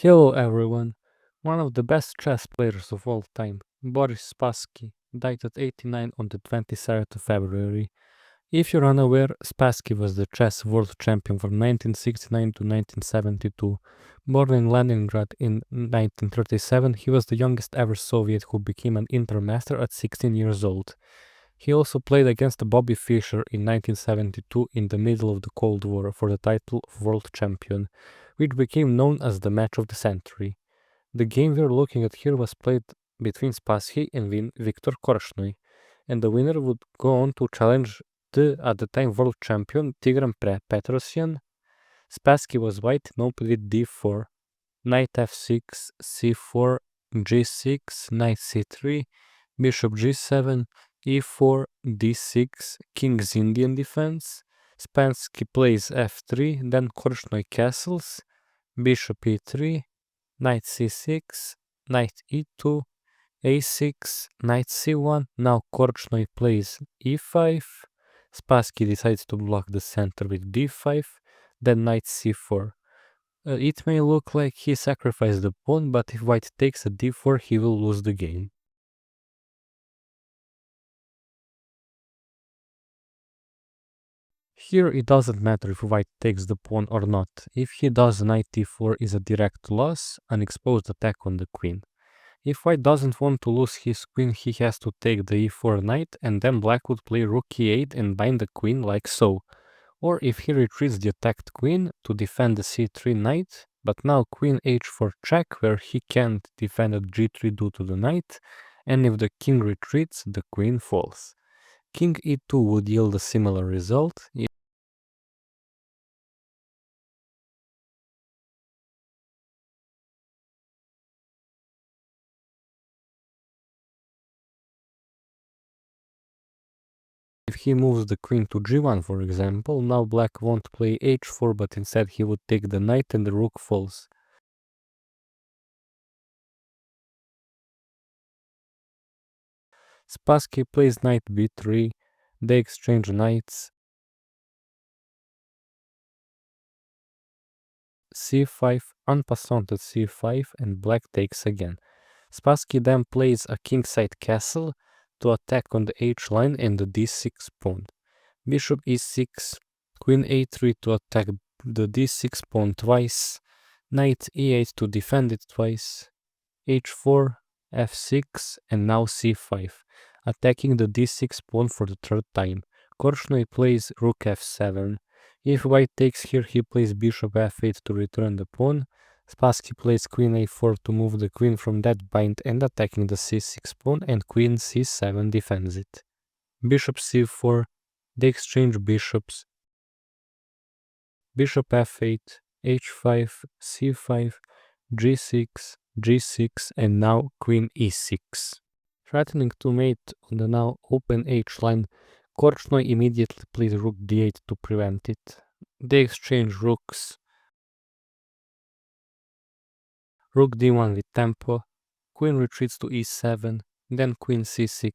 Hello everyone. One of the best chess players of all time, Boris Spassky, died at 89 on the 23rd of February. If you're unaware, Spassky was the chess world champion from 1969 to 1972. Born in Leningrad in 1937, he was the youngest ever Soviet who became an intermaster at 16 years old. He also played against Bobby Fischer in 1972 in the middle of the Cold War for the title of world champion, which became known as the match of the century. The game we're looking at here was played between Spassky and Viktor Korchnoi, and the winner would go on to challenge the, at the time, world champion Tigran Petrosyan. Spassky was white and opened with d4, knight f6, c4, g6, knight c3, bishop g7, e4, d6, king's Indian defense. Spassky plays f3, then Korchnoi castles, bishop e3, knight c6, knight e2, a6, knight c1. Now Korchnoi plays e5. Spassky decides to block the center with d5, then knight c4. It may look like he sacrificed the pawn, but if white takes a d4, he will lose the game. Here it doesn't matter if white takes the pawn or not. If he does, knight d4 is a direct loss, an exposed attack on the queen. If white doesn't want to lose his queen, he has to take the e4 knight, and then black would play rook e8 and bind the queen like so. Or if he retreats the attacked queen to defend the c3 knight, but now queen h4 check, where he can't defend at g3 due to the knight, and if the king retreats, the queen falls. King e2 would yield a similar result. If he moves the queen to g1, for example, now black won't play h4, but instead he would take the knight and the rook falls. Spassky plays knight b3, they exchange knights, c5, en passant at c5, and black takes again. Spassky then plays a kingside castle to attack on the h-line and the d6 pawn. Bishop e6, queen a3 to attack the d6 pawn twice, knight e8 to defend it twice, h4, f6, and now c5, attacking the d6 pawn for the third time. Korchnoi plays rook f7. If white takes here, he plays bishop f8 to return the pawn. Spassky plays queen a4 to move the queen from that bind and attacking the c6 pawn, and queen c7 defends it. Bishop c4, they exchange bishops. Bishop f8, h5, c5, g6, g6, and now queen e6. Threatening to mate on the now open h-line, Korchnoi immediately plays rook d8 to prevent it. They exchange rooks. Rook d1 with tempo, queen retreats to e7, then queen c6.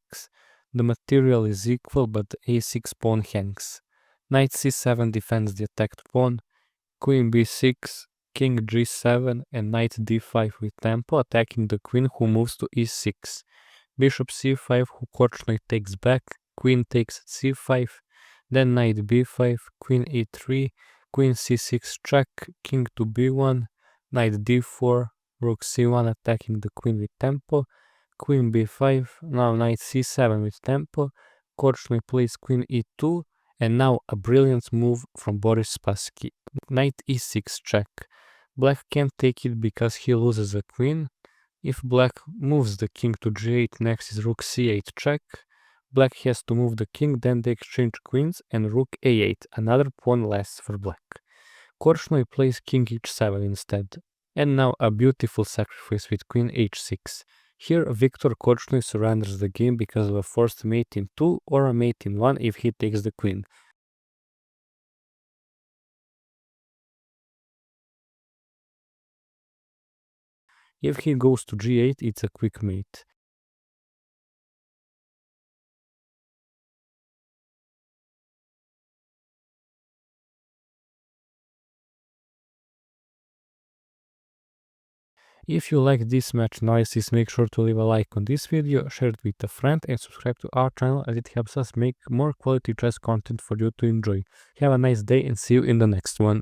The material is equal, but the a6 pawn hangs. Knight c7 defends the attacked pawn, queen b6, king g7, and knight d5 with tempo, attacking the queen who moves to e6. Bishop c5, who Korchnoi takes back, queen takes c5, then knight b5, queen e3, queen c6 check, king to b1, knight d4, rook c1 attacking the queen with tempo, queen b5, now knight c7 with tempo, Korchnoi plays queen e2, and now a brilliant move from Boris Spassky. Knight e6 check. Black can't take it because he loses a queen. If black moves the king to g8, next is rook c8 check. Black has to move the king, then they exchange queens and rook a8, another pawn less for black. Korchnoi plays king h7 instead. And now a beautiful sacrifice with queen h6. Here Viktor Korchnoi surrenders the game because of a forced mate in 2 or a mate in 1 if he takes the queen. If he goes to g8, it's a quick mate. If you like this match noises, make sure to leave a like on this video, share it with a friend and subscribe to our channel as it helps us make more quality chess content for you to enjoy. Have a nice day and see you in the next one.